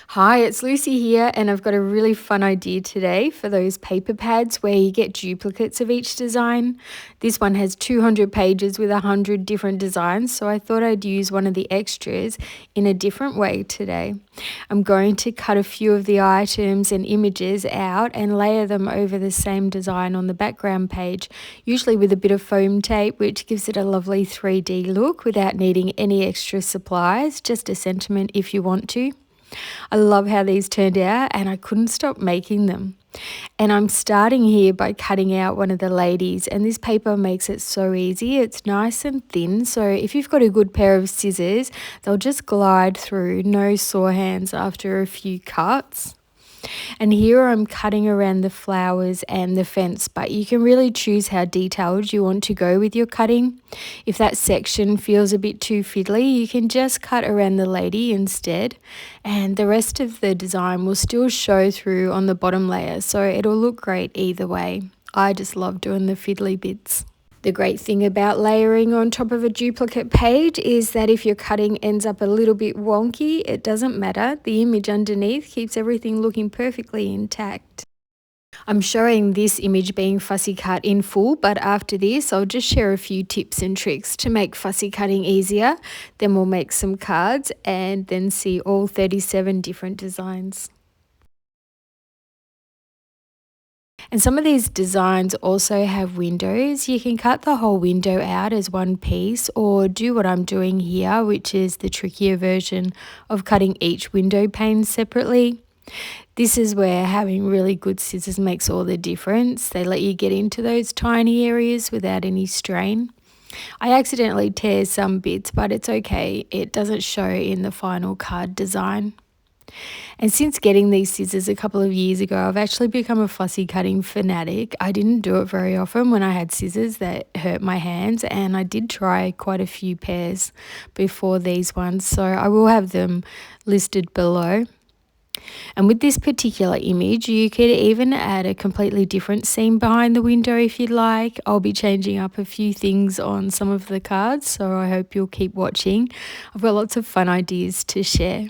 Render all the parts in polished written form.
Hi, it's Lucy here, and I've got a really fun idea today for those paper pads where you get duplicates of each design. This one has 200 pages with 100 different designs, so I thought I'd use one of the extras in a different way today. I'm going to cut a few of the items and images out and layer them over the same design on the background page, usually with a bit of foam tape, which gives it a lovely 3D look without needing any extra supplies, just a sentiment if you want to. I love how these turned out and I couldn't stop making them. And I'm starting here by cutting out one of the ladies, and this paper makes it so easy. It's nice and thin, so if you've got a good pair of scissors, they'll just glide through, no sore hands after a few cuts. And here I'm cutting around the flowers and the fence, but you can really choose how detailed you want to go with your cutting. If that section feels a bit too fiddly, you can just cut around the lady instead, and the rest of the design will still show through on the bottom layer, so it'll look great either way. I just love doing the fiddly bits. The great thing about layering on top of a duplicate page is that if your cutting ends up a little bit wonky, it doesn't matter. The image underneath keeps everything looking perfectly intact. I'm showing this image being fussy cut in full, but after this I'll just share a few tips and tricks to make fussy cutting easier. Then we'll make some cards and then see all 37 different designs. And some of these designs also have windows. You can cut the whole window out as one piece, or do what I'm doing here, which is the trickier version of cutting each window pane separately. This is where having really good scissors makes all the difference. They let you get into those tiny areas without any strain. I accidentally tear some bits, but it's okay. It doesn't show in the final card design. And since getting these scissors a couple of years ago, I've actually become a fussy cutting fanatic. I didn't do it very often when I had scissors that hurt my hands, and I did try quite a few pairs before these ones, so I will have them listed below. And with this particular image, you could even add a completely different scene behind the window if you'd like. I'll be changing up a few things on some of the cards, so I hope you'll keep watching. I've got lots of fun ideas to share.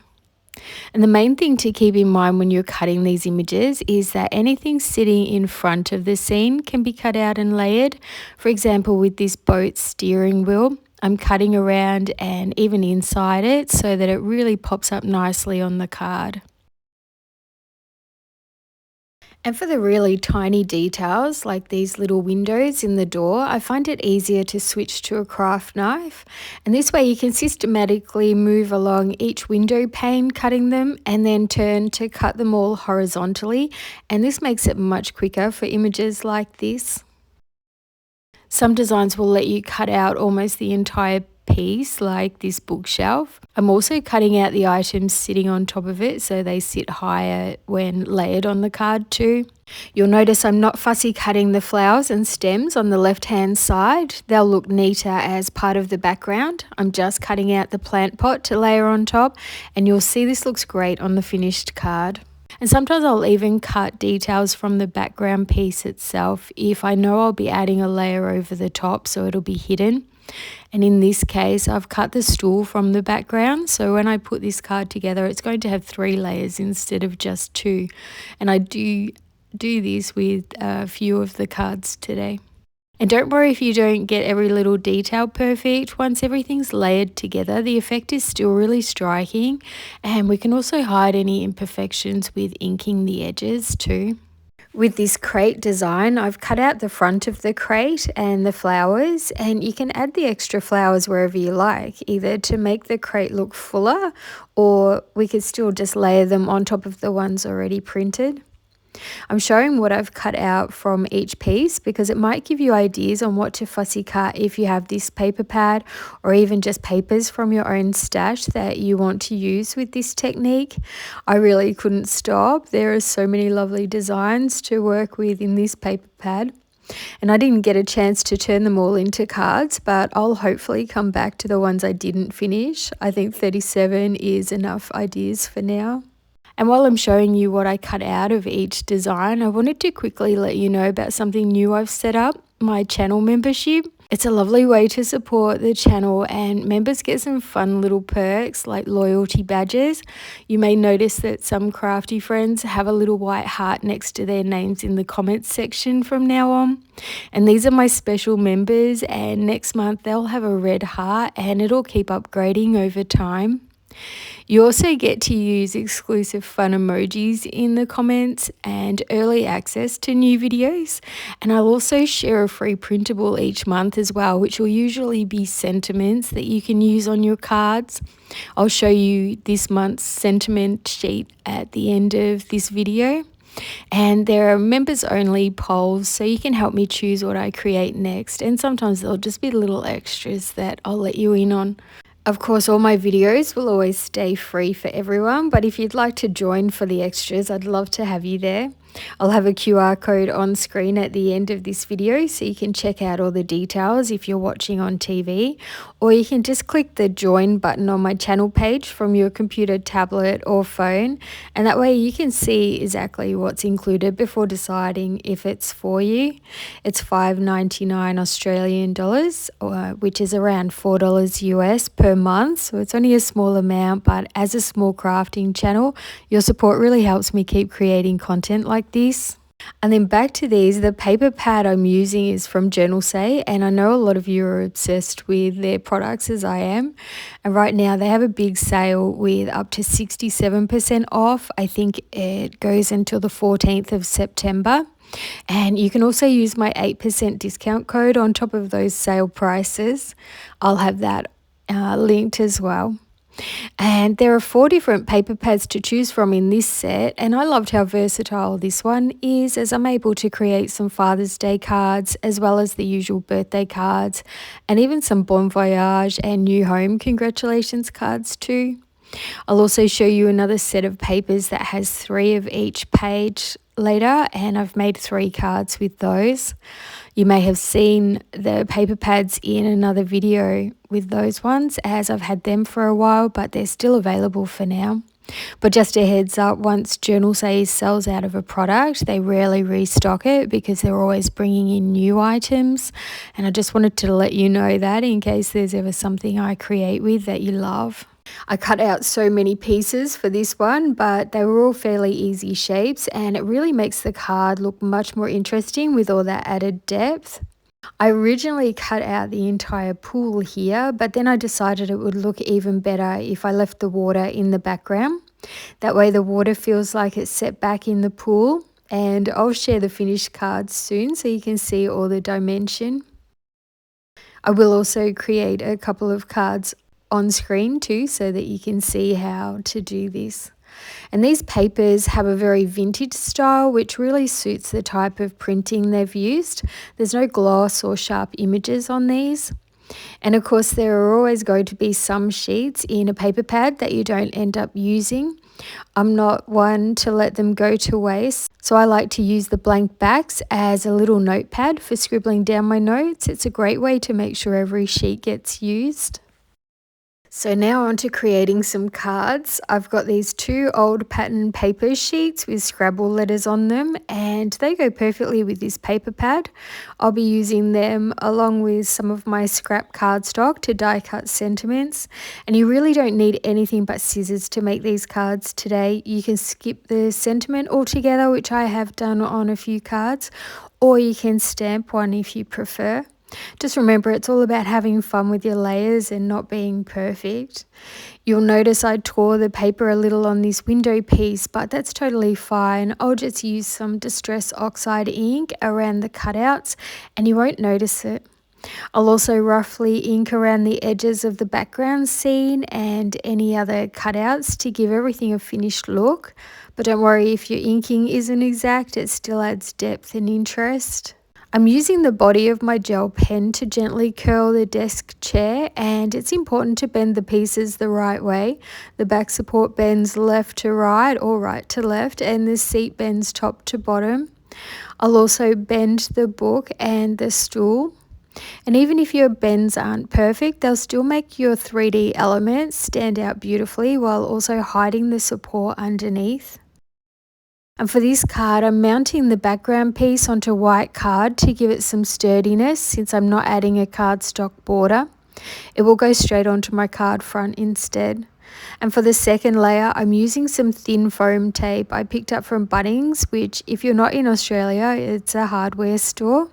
And the main thing to keep in mind when you're cutting these images is that anything sitting in front of the scene can be cut out and layered. For example, with this boat steering wheel, I'm cutting around and even inside it so that it really pops up nicely on the card. And for the really tiny details, like these little windows in the door, I find it easier to switch to a craft knife. And this way you can systematically move along each window pane, cutting them, and then turn to cut them all horizontally. And this makes it much quicker for images like this. Some designs will let you cut out almost the entire piece, like this bookshelf. I'm also cutting out the items sitting on top of it so they sit higher when layered on the card too. You'll notice I'm not fussy cutting the flowers and stems on the left hand side. They'll look neater as part of the background. I'm just cutting out the plant pot to layer on top, and you'll see this looks great on the finished card. And sometimes I'll even cut details from the background piece itself if I know I'll be adding a layer over the top, so it'll be hidden. And in this case, I've cut the stool from the background, so when I put this card together, it's going to have 3 layers instead of just 2. And I do this with a few of the cards today. And don't worry if you don't get every little detail perfect. Once everything's layered together, the effect is still really striking, and we can also hide any imperfections with inking the edges too. With this crate design, I've cut out the front of the crate and the flowers, and you can add the extra flowers wherever you like, either to make the crate look fuller, or we could still just layer them on top of the ones already printed. I'm showing what I've cut out from each piece because it might give you ideas on what to fussy cut if you have this paper pad, or even just papers from your own stash that you want to use with this technique. I really couldn't stop. There are so many lovely designs to work with in this paper pad. And I didn't get a chance to turn them all into cards, but I'll hopefully come back to the ones I didn't finish. I think 37 is enough ideas for now. And while I'm showing you what I cut out of each design, I wanted to quickly let you know about something new I've set up, my channel membership. It's a lovely way to support the channel, and members get some fun little perks like loyalty badges. You may notice that some crafty friends have a little white heart next to their names in the comments section from now on. And these are my special members, and next month they'll have a red heart and it'll keep upgrading over time. You also get to use exclusive fun emojis in the comments and early access to new videos. And I'll also share a free printable each month as well, which will usually be sentiments that you can use on your cards. I'll show you this month's sentiment sheet at the end of this video. And there are members only polls, so you can help me choose what I create next. And sometimes there'll just be little extras that I'll let you in on. Of course, all my videos will always stay free for everyone, but if you'd like to join for the extras, I'd love to have you there. I'll have a QR code on screen at the end of this video so you can check out all the details if you're watching on TV, or you can just click the join button on my channel page from your computer, tablet or phone, and that way you can see exactly what's included before deciding if it's for you. It's $5.99 Australian dollars, which is around $4 US per month, so it's only a small amount, but as a small crafting channel, your support really helps me keep creating content like this. And then back to these, the paper pad I'm using is from Journal Say, and I know a lot of you are obsessed with their products as I am. And right now they have a big sale with up to 67% off. I think it goes until the 14th of September. And you can also use my 8% discount code on top of those sale prices. I'll have that linked as well. And there are 4 different paper pads to choose from in this set, and I loved how versatile this one is, as I'm able to create some Father's Day cards as well as the usual birthday cards, and even some Bon Voyage and New Home congratulations cards too. I'll also show you another set of papers that has 3 of each page later, and I've made 3 cards with those. You may have seen the paper pads in another video with those ones, as I've had them for a while, but they're still available for now. But just a heads up, once Journal Says sells out of a product, they rarely restock it because they're always bringing in new items. And I just wanted to let you know that in case there's ever something I create with that you love. I cut out so many pieces for this one, but they were all fairly easy shapes, and it really makes the card look much more interesting with all that added depth. I originally cut out the entire pool here, but then I decided it would look even better if I left the water in the background. That way the water feels like it's set back in the pool, and I'll share the finished cards soon so you can see all the dimension. I will also create a couple of cards on screen too so that you can see how to do this. And these papers have a very vintage style, which really suits the type of printing they've used. There's no gloss or sharp images on these. And of course there are always going to be some sheets in a paper pad that you don't end up using. I'm not one to let them go to waste, so I like to use the blank backs as a little notepad for scribbling down my notes. It's a great way to make sure every sheet gets used. So now on to creating some cards. I've got these 2 old pattern paper sheets with Scrabble letters on them, and they go perfectly with this paper pad. I'll be using them along with some of my scrap cardstock to die cut sentiments, and you really don't need anything but scissors to make these cards today. You can skip the sentiment altogether, which I have done on a few cards, or you can stamp one if you prefer. Just remember, it's all about having fun with your layers and not being perfect. You'll notice I tore the paper a little on this window piece, but that's totally fine. I'll just use some Distress Oxide ink around the cutouts and you won't notice it. I'll also roughly ink around the edges of the background scene and any other cutouts to give everything a finished look. But don't worry if your inking isn't exact, it still adds depth and interest. I'm using the body of my gel pen to gently curl the desk chair, and it's important to bend the pieces the right way. The back support bends left to right or right to left, and the seat bends top to bottom. I'll also bend the book and the stool. And even if your bends aren't perfect, they'll still make your 3D elements stand out beautifully while also hiding the support underneath. And for this card, I'm mounting the background piece onto white card to give it some sturdiness since I'm not adding a cardstock border. It will go straight onto my card front instead. And for the second layer, I'm using some thin foam tape I picked up from Bunnings, which if you're not in Australia, it's a hardware store.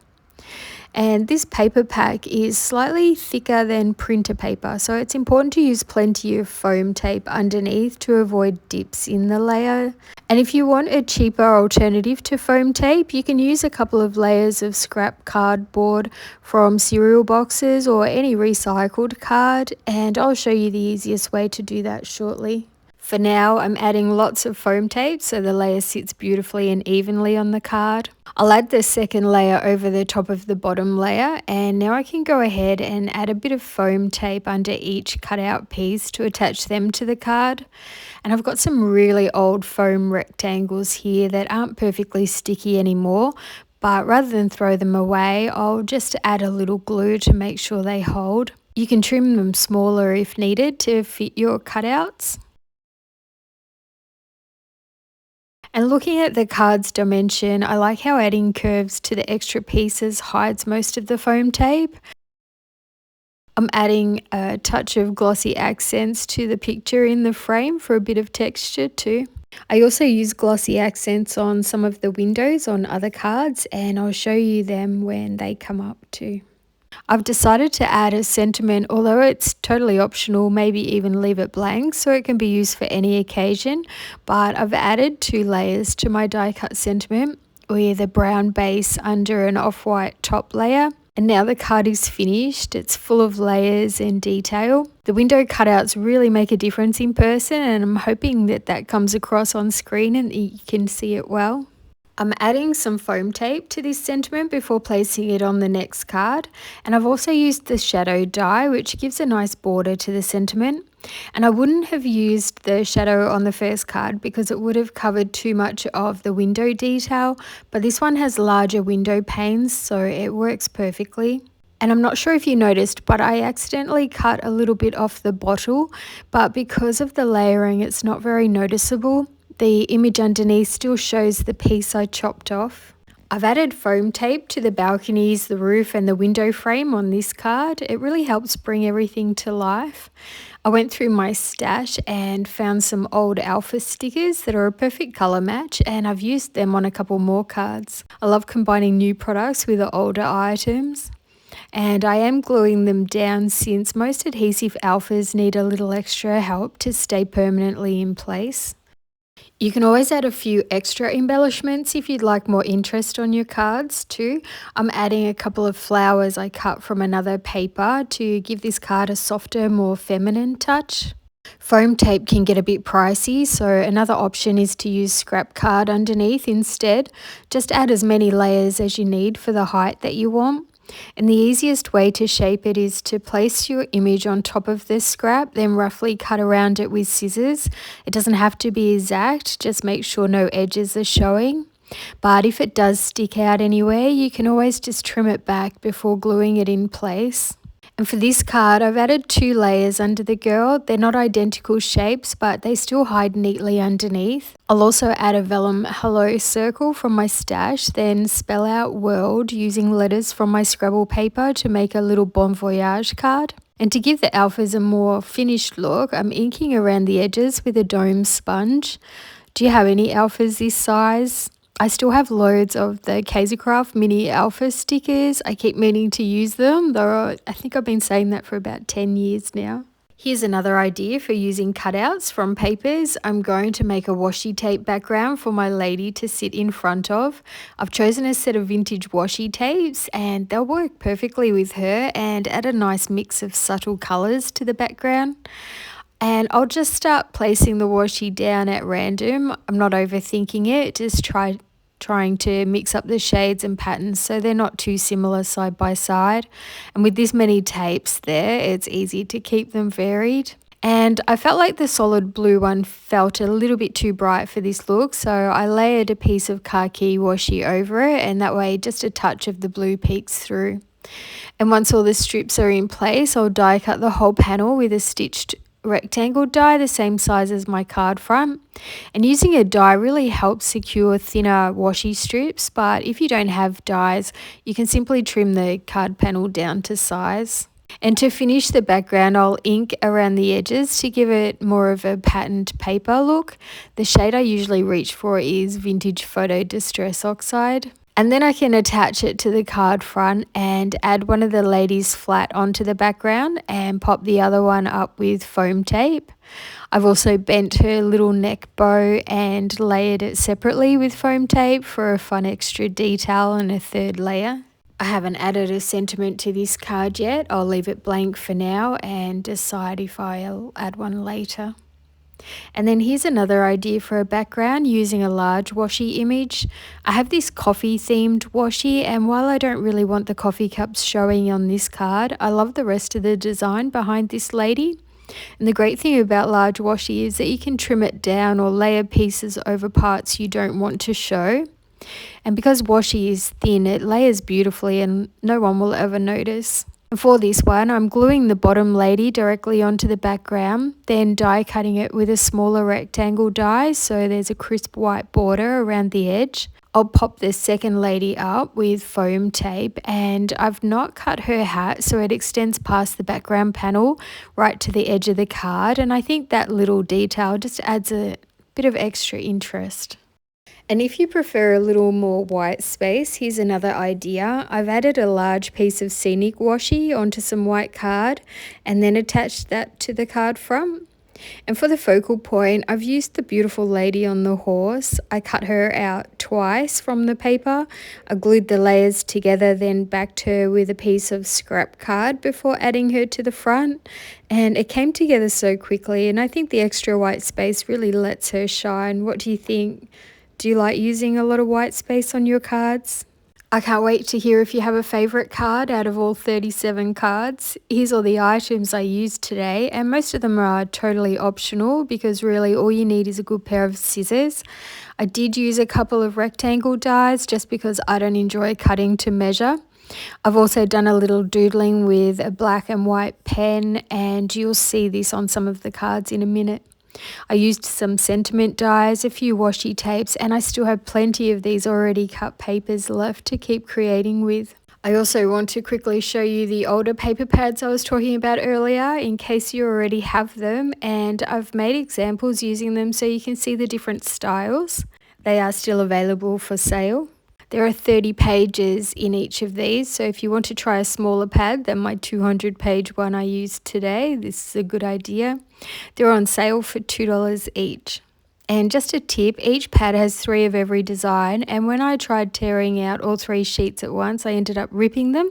And this paper pack is slightly thicker than printer paper, so it's important to use plenty of foam tape underneath to avoid dips in the layer. And if you want a cheaper alternative to foam tape, you can use a couple of layers of scrap cardboard from cereal boxes or any recycled card, and I'll show you the easiest way to do that shortly. For now, I'm adding lots of foam tape so the layer sits beautifully and evenly on the card. I'll add the second layer over the top of the bottom layer, and now I can go ahead and add a bit of foam tape under each cutout piece to attach them to the card. And I've got some really old foam rectangles here that aren't perfectly sticky anymore, but rather than throw them away, I'll just add a little glue to make sure they hold. You can trim them smaller if needed to fit your cutouts. And looking at the card's dimension, I like how adding curves to the extra pieces hides most of the foam tape. I'm adding a touch of glossy accents to the picture in the frame for a bit of texture too. I also use glossy accents on some of the windows on other cards, and I'll show you them when they come up too. I've decided to add a sentiment, although it's totally optional, maybe even leave it blank so it can be used for any occasion, but I've added 2 layers to my die cut sentiment with a brown base under an off-white top layer. And now the card is finished, it's full of layers and detail. The window cutouts really make a difference in person, and I'm hoping that that comes across on screen and you can see it well. I'm adding some foam tape to this sentiment before placing it on the next card, and I've also used the shadow die, which gives a nice border to the sentiment. And I wouldn't have used the shadow on the first card because it would have covered too much of the window detail, but this one has larger window panes, so it works perfectly. And I'm not sure if you noticed, but I accidentally cut a little bit off the bottle, but because of the layering, it's not very noticeable. The image underneath still shows the piece I chopped off. I've added foam tape to the balconies, the roof and the window frame on this card. It really helps bring everything to life. I went through my stash and found some old Alpha stickers that are a perfect colour match, and I've used them on a couple more cards. I love combining new products with the older items. And I am gluing them down since most adhesive Alphas need a little extra help to stay permanently in place. You can always add a few extra embellishments if you'd like more interest on your cards too. I'm adding a couple of flowers I cut from another paper to give this card a softer, more feminine touch. Foam tape can get a bit pricey, so another option is to use scrap card underneath instead. Just add as many layers as you need for the height that you want. And the easiest way to shape it is to place your image on top of the scrap, then roughly cut around it with scissors. It doesn't have to be exact, just make sure no edges are showing. But if it does stick out anywhere, you can always just trim it back before gluing it in place. And for this card, I've added 2 layers under the girl. They're not identical shapes, but they still hide neatly underneath. I'll also add a vellum hello circle from my stash, then spell out world using letters from my Scrabble paper to make a little bon voyage card. And to give the Alphas a more finished look, I'm inking around the edges with a dome sponge. Do you have any Alphas this size? I still have loads of the Cardmaking mini Alpha stickers. I keep meaning to use them, though I think I've been saying that for about 10 years now. Here's another idea for using cutouts from papers. I'm going to make a washi tape background for my lady to sit in front of. I've chosen a set of vintage washi tapes and they'll work perfectly with her and add a nice mix of subtle colours to the background. And I'll just start placing the washi down at random. I'm not overthinking it, just trying to mix up the shades and patterns so they're not too similar side by side. And with this many tapes there, it's easy to keep them varied. And I felt like the solid blue one felt a little bit too bright for this look, so I layered a piece of khaki washi over it, and that way just a touch of the blue peeks through. And once all the strips are in place, I'll die cut the whole panel with a stitched rectangle die the same size as my card front, and using a die really helps secure thinner washi strips, but if you don't have dies you can simply trim the card panel down to size. And to finish the background, I'll ink around the edges to give it more of a patterned paper look. The shade I usually reach for is Vintage Photo Distress Oxide. And then I can attach it to the card front and add one of the ladies flat onto the background and pop the other one up with foam tape. I've also bent her little neck bow and layered it separately with foam tape for a fun extra detail and a third layer. I haven't added a sentiment to this card yet. I'll leave it blank for now and decide if I'll add one later. And then here's another idea for a background using a large washi image. I have this coffee themed washi, and while I don't really want the coffee cups showing on this card, I love the rest of the design behind this lady. And the great thing about large washi is that you can trim it down or layer pieces over parts you don't want to show. And because washi is thin, it layers beautifully and no one will ever notice. For this one, I'm gluing the bottom lady directly onto the background, then die cutting it with a smaller rectangle die so there's a crisp white border around the edge. I'll pop the second lady up with foam tape, and I've not cut her hat so it extends past the background panel right to the edge of the card, and I think that little detail just adds a bit of extra interest. And if you prefer a little more white space, here's another idea. I've added a large piece of scenic washi onto some white card and then attached that to the card front. And for the focal point, I've used the beautiful lady on the horse. I cut her out twice from the paper. I glued the layers together, then backed her with a piece of scrap card before adding her to the front. And it came together so quickly, and I think the extra white space really lets her shine. What do you think? Do you like using a lot of white space on your cards? I can't wait to hear if you have a favourite card out of all 37 cards. Here's all the items I used today, and most of them are totally optional because really all you need is a good pair of scissors. I did use a couple of rectangle dies just because I don't enjoy cutting to measure. I've also done a little doodling with a black and white pen, and you'll see this on some of the cards in a minute. I used some sentiment dies, a few washi tapes, and I still have plenty of these already cut papers left to keep creating with. I also want to quickly show you the older paper pads I was talking about earlier in case you already have them, and I've made examples using them so you can see the different styles. They are still available for sale. There are 30 pages in each of these, so if you want to try a smaller pad than my 200-page one I used today, this is a good idea. They're on sale for $2 each. And just a tip, each pad has 3 of every design, and when I tried tearing out all 3 sheets at once, I ended up ripping them.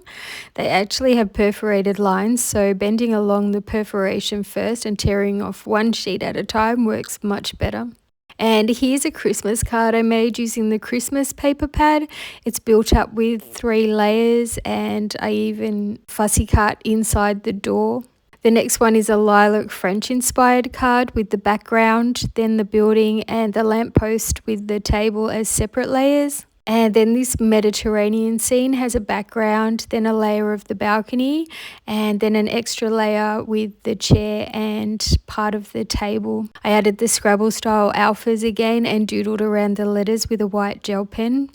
They actually have perforated lines, so bending along the perforation first and tearing off one sheet at a time works much better. And here's a Christmas card I made using the Christmas paper pad. It's built up with 3 layers, and I even fussy cut inside the door. The next one is a lilac French inspired card with the background, then the building and the lamppost with the table as separate layers. And then this Mediterranean scene has a background, then a layer of the balcony, and then an extra layer with the chair and part of the table. I added the Scrabble style alphas again and doodled around the letters with a white gel pen.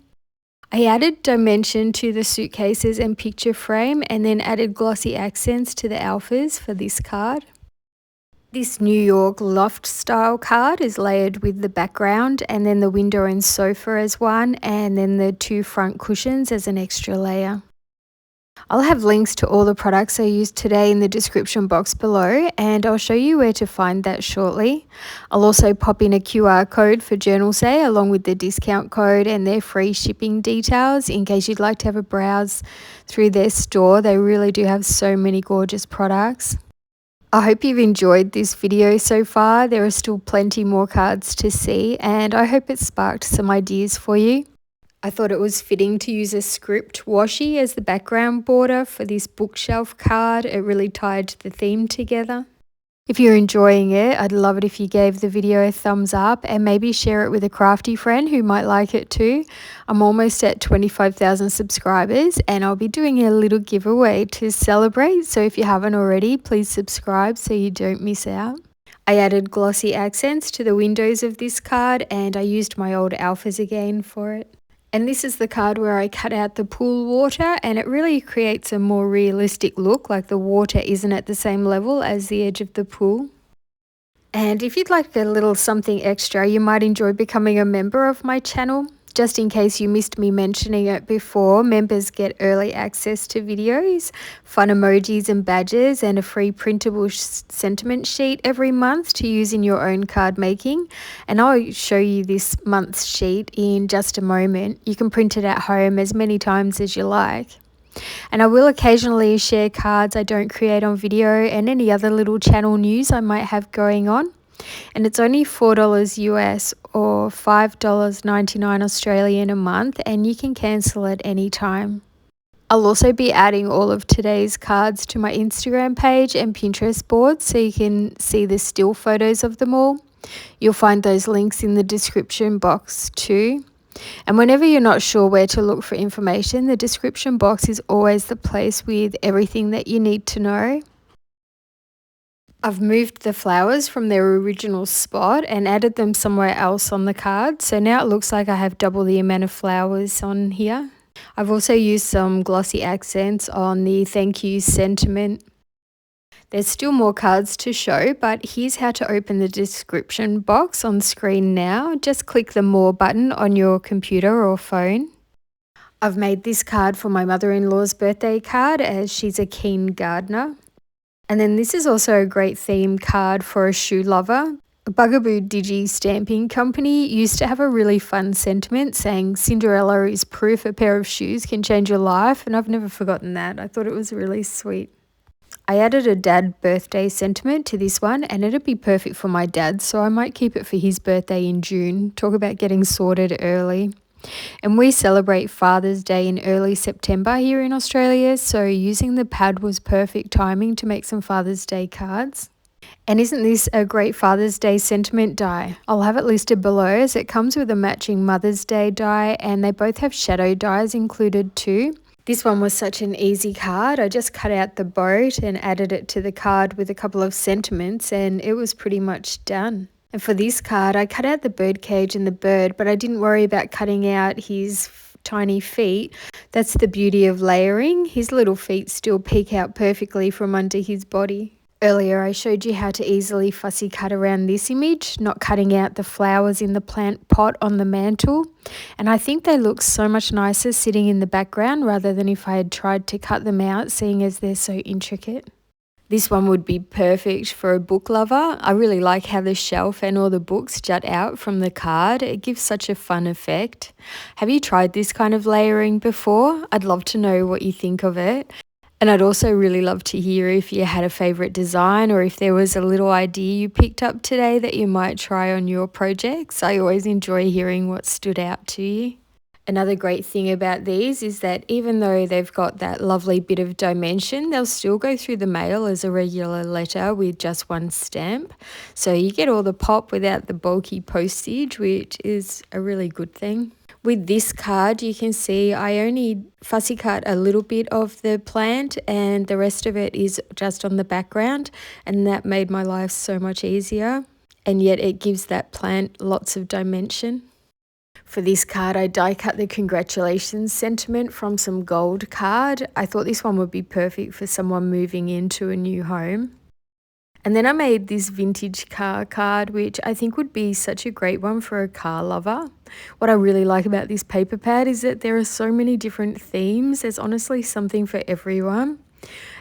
I added dimension to the suitcases and picture frame, and then added glossy accents to the alphas for this card. This New York loft style card is layered with the background, and then the window and sofa as one, and then the 2 front cushions as an extra layer. I'll have links to all the products I used today in the description box below, and I'll show you where to find that shortly. I'll also pop in a QR code for Journal Say along with the discount code and their free shipping details in case you'd like to have a browse through their store. They really do have so many gorgeous products. I hope you've enjoyed this video so far. There are still plenty more cards to see, and I hope it sparked some ideas for you. I thought it was fitting to use a script washi as the background border for this bookshelf card. It really tied the theme together. If you're enjoying it, I'd love it if you gave the video a thumbs up and maybe share it with a crafty friend who might like it too. I'm almost at 25,000 subscribers and I'll be doing a little giveaway to celebrate. So if you haven't already, please subscribe so you don't miss out. I added glossy accents to the windows of this card and I used my old alphas again for it. And this is the card where I cut out the pool water and it really creates a more realistic look, like the water isn't at the same level as the edge of the pool. And if you'd like a little something extra, you might enjoy becoming a member of my channel. Just in case you missed me mentioning it before, members get early access to videos, fun emojis and badges, and a free printable sentiment sheet every month to use in your own card making. And I'll show you this month's sheet in just a moment. You can print it at home as many times as you like. And I will occasionally share cards I don't create on video and any other little channel news I might have going on. And it's only $4 US or $5.99 Australian a month, and you can cancel at any time. I'll also be adding all of today's cards to my Instagram page and Pinterest board so you can see the still photos of them all. You'll find those links in the description box too. And whenever you're not sure where to look for information, the description box is always the place with everything that you need to know. I've moved the flowers from their original spot and added them somewhere else on the card. So now it looks like I have double the amount of flowers on here. I've also used some glossy accents on the thank you sentiment. There's still more cards to show, but here's how to open the description box on screen now. Just click the More button on your computer or phone. I've made this card for my mother-in-law's birthday card as she's a keen gardener. And then this is also a great theme card for a shoe lover. Bugaboo Digi Stamping Company used to have a really fun sentiment saying Cinderella is proof a pair of shoes can change your life, and I've never forgotten that. I thought it was really sweet. I added a dad birthday sentiment to this one and it'd be perfect for my dad, so I might keep it for his birthday in June. Talk about getting sorted early. And we celebrate Father's Day in early September here in Australia, so using the pad was perfect timing to make some Father's Day cards. And isn't this a great Father's Day sentiment die? I'll have it listed below as it comes with a matching Mother's Day die and they both have shadow dies included too. This one was such an easy card. I just cut out the boat and added it to the card with a couple of sentiments and it was pretty much done. And for this card, I cut out the bird cage and the bird, but I didn't worry about cutting out his tiny feet. That's the beauty of layering. His little feet still peek out perfectly from under his body. Earlier, I showed you how to easily fussy cut around this image, not cutting out the flowers in the plant pot on the mantle. And I think they look so much nicer sitting in the background rather than if I had tried to cut them out, seeing as they're so intricate. This one would be perfect for a book lover. I really like how the shelf and all the books jut out from the card. It gives such a fun effect. Have you tried this kind of layering before? I'd love to know what you think of it. And I'd also really love to hear if you had a favourite design or if there was a little idea you picked up today that you might try on your projects. I always enjoy hearing what stood out to you. Another great thing about these is that even though they've got that lovely bit of dimension, they'll still go through the mail as a regular letter with just one stamp. So you get all the pop without the bulky postage, which is a really good thing. With this card, you can see I only fussy cut a little bit of the plant and the rest of it is just on the background, and that made my life so much easier. And yet it gives that plant lots of dimension. For this card, I die cut the congratulations sentiment from some gold card. I thought this one would be perfect for someone moving into a new home. And then I made this vintage car card, which I think would be such a great one for a car lover. What I really like about this paper pad is that there are so many different themes. There's honestly something for everyone.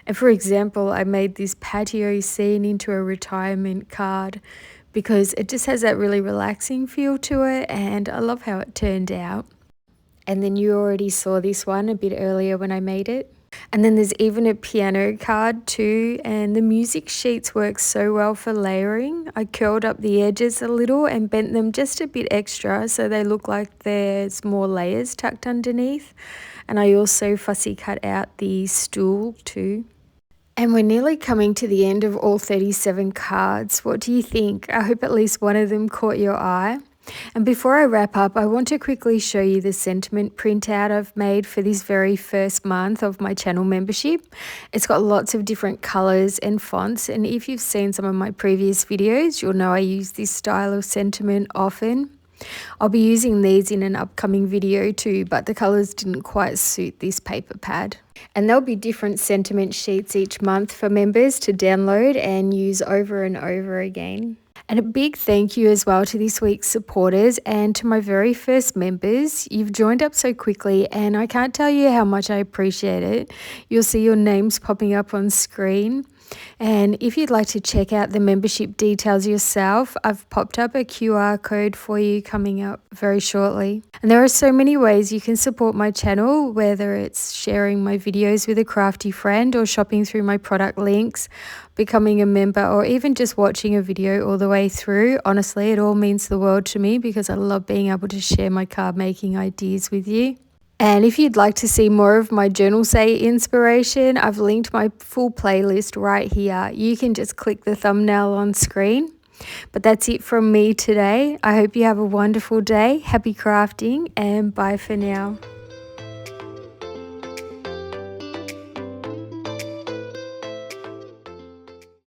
And for example, I made this patio scene into a retirement card because it just has that really relaxing feel to it and I love how it turned out. And then you already saw this one a bit earlier when I made it. And then there's even a piano card too, and the music sheets work so well for layering. I curled up the edges a little and bent them just a bit extra so they look like there's more layers tucked underneath. And I also fussy cut out the stool too. And we're nearly coming to the end of all 37 cards. What do you think? I hope at least one of them caught your eye. And before I wrap up, I want to quickly show you the sentiment printout I've made for this very first month of my channel membership. It's got lots of different colors and fonts, and if you've seen some of my previous videos, you'll know I use this style of sentiment often. I'll be using these in an upcoming video too, but the colors didn't quite suit this paper pad. And there'll be different sentiment sheets each month for members to download and use over and over again. And a big thank you as well to this week's supporters and to my very first members. You've joined up so quickly and I can't tell you how much I appreciate it. You'll see your names popping up on screen. And if you'd like to check out the membership details yourself, I've popped up a QR code for you coming up very shortly. And there are so many ways you can support my channel, whether it's sharing my videos with a crafty friend or shopping through my product links, becoming a member, or even just watching a video all the way through. Honestly, it all means the world to me because I love being able to share my card making ideas with you. And if you'd like to see more of my journal say inspiration, I've linked my full playlist right here. You can just click the thumbnail on screen. But that's it from me today. I hope you have a wonderful day. Happy crafting and bye for now.